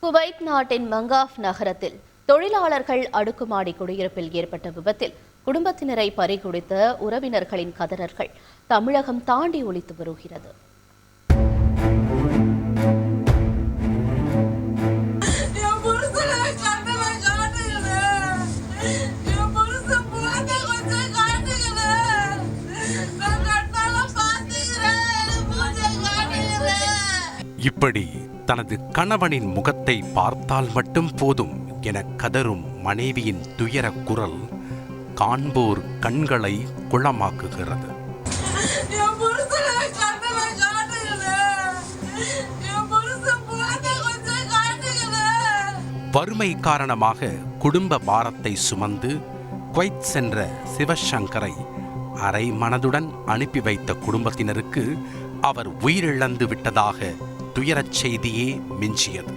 Kuwait நாட்டின் Mangaf நகரத்தில் தொழிலாளர்கள் அடுக்குமாடி குடியிருப்பில் ஏற்பட்ட விபத்தில் குடும்பத்தினரை பறிகொடுத்த உறவினர்களின் கதறல்கள் தமிழகம் தாண்டி ஒலித்து வருகிறது. இப்படி தனது கணவனின் முகத்தை பார்த்தால் மட்டும் போதும் என கதரும் மனைவியின் துயர குரல் காண்போர் கண்களை குளமாக்குகிறது. வறுமை காரணமாக குடும்ப பாரத்தை சுமந்து குவைத் சென்ற சிவசங்கரை அரை மனதுடன் அனுப்பி வைத்த குடும்பத்தினருக்கு அவர் உயிரிழந்து விட்டதாக துயரச் செய்தியே மிஞ்சியது.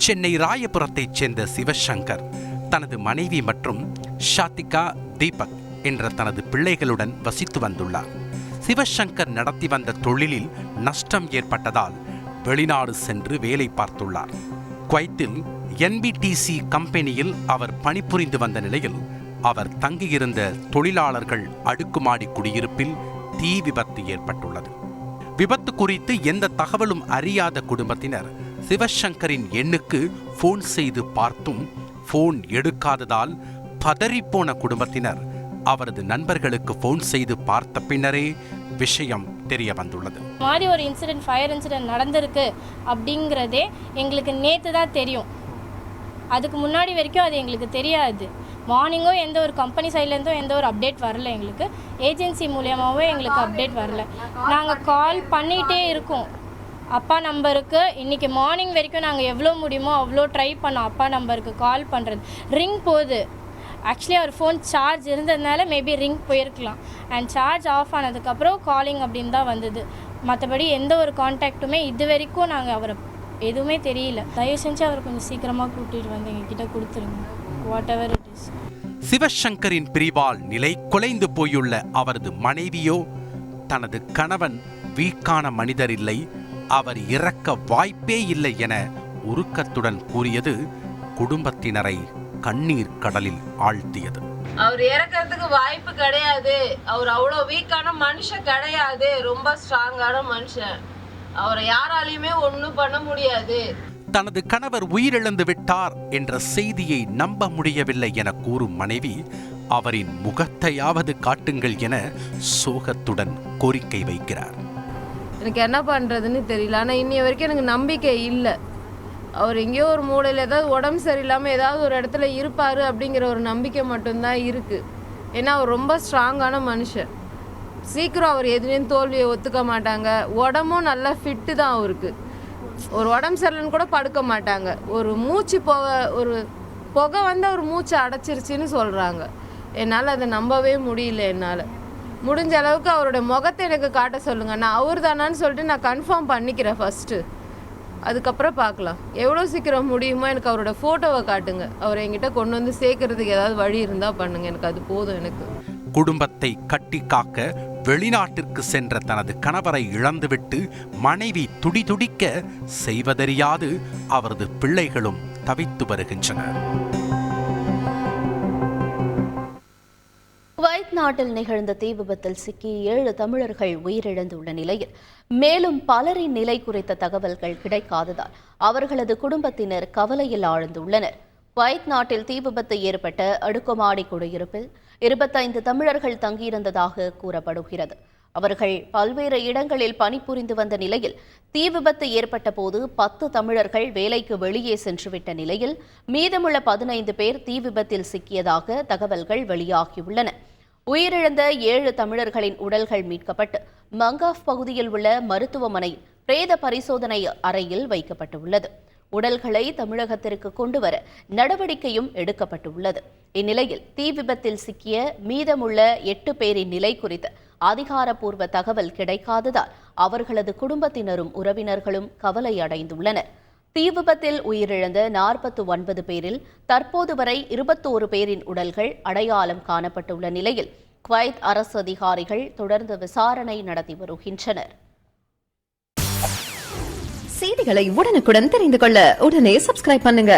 சென்னை ராயபுரத்தைச் சேர்ந்த சிவசங்கர் தனது மனைவி மற்றும் ஷாத்திகா தீபக் என்ற தனது பிள்ளைகளுடன் வசித்து வந்துள்ளார். சிவசங்கர் நடத்தி வந்த தொழிலில் நஷ்டம் ஏற்பட்டதால் வெளிநாடு சென்று வேலை பார்த்துள்ளார். குவைத்தில் NBTC கம்பெனியில் அவர் பணிபுரிந்து வந்த நிலையில் அவர் தங்கியிருந்த தொழிலாளர்கள் அடுக்குமாடி குடியிருப்பில் தீ விபத்து ஏற்பட்டுள்ளது. விபத்து குறித்து எந்த தகவலும் அறியாத குடும்பத்தினர் சிவசங்கரின் எண்ணுக்கு போன் செய்து பார்த்தும் போன் எடுக்காததால் பதறிப்போன குடும்பத்தினர் அவரது நண்பர்களுக்கு போன் செய்து பார்த்த பின்னரே விஷயம் தெரிய வந்துள்ளது. மாதிரி ஒரு இன்சிடென்ட், ஃபயர் இன்சிடென்ட் நடந்திருக்கு அப்படிங்கிறதே எங்களுக்கு நேற்று தான் தெரியும். அதுக்கு முன்னாடி வரைக்கும் அது எங்களுக்கு தெரியாது. மார்னிங்கோ எந்த ஒரு கம்பெனி சைட்லேருந்தோ எந்த ஒரு அப்டேட் வரல. எங்களுக்கு ஏஜென்சி மூலியமாகவே எங்களுக்கு அப்டேட் வரல. நாங்கள் கால் பண்ணிகிட்டே இருக்கோம் அப்பா நம்பருக்கு. இன்றைக்கி மார்னிங் வரைக்கும் நாங்கள் எவ்வளோ முடியுமோ அவ்வளோ ட்ரை பண்ணோம் அப்பா நம்பருக்கு கால் பண்ணுறது. ரிங் போகுது. ஆக்சுவலி அவர் ஃபோன் சார்ஜ் இருந்ததுனால மேபி ரிங் போயிருக்கலாம். அண்ட் சார்ஜ் ஆஃப் ஆனதுக்கப்புறம் காலிங் அப்படின்னு தான் வந்தது. மற்றபடி எந்த ஒரு கான்டாக்டுமே இது வரைக்கும் நாங்கள் அவரை எதுவுமே தெரியல. தயவு செஞ்சு அவர் கொஞ்சம் சீக்கிரமாக கூட்டிகிட்டு வந்து எங்ககிட்ட கொடுத்துருங்க. Whatever it is. சிவசங்கரின் பிரிவால் நிலை குலைந்து போயுள்ள அவரது மனைவியோ தனது கணவன் வீக்கான மனிதர் இல்லை, அவர் இறக்க வாய்ப்பே இல்லை என உருக்கத்துடன் கூறியது குடும்பத்தினரை கண்ணீர் கடலில் ஆழ்த்தியது. அவர் இறக்கிறதுக்கு வாய்ப்பு கிடையாது. அவர் அவ்வளோ வீக்கான மனுஷன் கிடையாது. ரொம்ப ஸ்ட்ராங்கான மனுஷன். அவரை யாராலையுமே ஒன்றும் பண்ண முடியாது. தனது கணவர் உயிரிழந்து விட்டார் என்ற செய்தியை நம்ப முடியவில்லை என கூறும் மனைவி அவரின் முகத்தையாவது காட்டுங்கள் என சோகத்துடன் கோரிக்கை வைக்கிறார். எனக்கு என்ன பண்ணுறதுன்னு தெரியல. ஆனால் இன்னி வரைக்கும் எனக்கு நம்பிக்கை இல்லை. அவர் எங்கேயோ ஒரு மூலையில் ஏதாவது உடம்பு சரியில்லாமல் ஏதாவது ஒரு இடத்துல இருப்பார் அப்படிங்கிற ஒரு நம்பிக்கை மட்டும்தான் இருக்குது. ஏன்னா அவர் ரொம்ப ஸ்ட்ராங்கான மனுஷன். சீக்கிரம் அவர் எதுலேயும் தோல்வியை ஒத்துக்க மாட்டாங்க. உடம்பும் நல்லா ஃபிட்டு தான் அவருக்கு. ஒரு உடம்பு சரியில்லைன்னு கூட படுக்க மாட்டாங்க. ஒரு மூச்சு ஒரு புகை வந்து அவர் மூச்சு அடைச்சிருச்சின்னு சொல்கிறாங்க. என்னால் அதை நம்பவே முடியல. என்னால் முடிஞ்ச அளவுக்கு அவரோட முகத்தை எனக்கு காட்ட சொல்லுங்கள். நான் அவர் தானான்னு சொல்லிட்டு நான் கன்ஃபார்ம் பண்ணிக்கிறேன் ஃபஸ்ட்டு. அதுக்கப்புறம் பார்க்கலாம். எவ்வளோ சீக்கிரம் முடியுமோ எனக்கு அவரோட ஃபோட்டோவை காட்டுங்க. அவரை என்கிட்ட கொண்டு வந்து சேர்க்கறதுக்கு ஏதாவது வழி இருந்தால் பண்ணுங்கள். எனக்கு அது போதும். எனக்கு குடும்பத்தை கட்டி காக்க வெளிநாட்டிற்கு சென்ற தனது கணவரை இழந்துவிட்டு மனைவி துடிதுடிக்க செய்வதறியாது அவரது பிள்ளைகளும் தவித்து வருகின்றனர். குவைத் நாட்டில் நிகழ்ந்த தீ விபத்தில் சிக்கி 7 தமிழர்கள் உயிரிழந்துள்ள நிலையில் மேலும் பலரின் நிலை குறித்த தகவல்கள் கிடைக்காததால் அவர்களது குடும்பத்தினர் கவலையில் ஆழ்ந்துள்ளனர். குவைத் நாட்டில் தீ விபத்து ஏற்பட்ட அடுக்குமாடி குடியிருப்பில் 25 தமிழர்கள் தங்கியிருந்ததாக கூறப்படுகிறது. அவர்கள் பல்வேறு இடங்களில் பணிபுரிந்து வந்த நிலையில் தீ விபத்து ஏற்பட்ட போது 10 தமிழர்கள் வேலைக்கு வெளியே சென்றுவிட்ட நிலையில் மீதமுள்ள 15 பேர் தீ விபத்தில் சிக்கியதாக தகவல்கள் வெளியாகியுள்ளன. உயிரிழந்த 7 தமிழர்களின் உடல்கள் மீட்கப்பட்டு மங்காஃப் பகுதியில் உள்ள மருத்துவமனை பிரேத பரிசோதனை அறையில் வைக்கப்பட்டுள்ளது. உடல்களை தமிழகத்திற்கு கொண்டுவர நடவடிக்கையும் எடுக்கப்பட்டுள்ளது. இந்நிலையில் தீ விபத்தில் சிக்கிய மீதமுள்ள 8 பேரின் நிலை குறித்து அதிகாரப்பூர்வ தகவல் கிடைக்காததால் அவர்களது குடும்பத்தினரும் உறவினர்களும் கவலை அடைந்துள்ளனர். தீ விபத்தில் உயிரிழந்த 49 பேரில் தற்போது வரை 21 பேரின் உடல்கள் அடையாளம் காணப்பட்டுள்ள நிலையில் குவைத் அரசு அதிகாரிகள் தொடர்ந்து விசாரணை நடத்தி வருகின்றனர். செய்திகளை உடனுக்குடன் தெரிந்து கொள்ள உடனே சப்ஸ்கிரைப் பண்ணுங்க.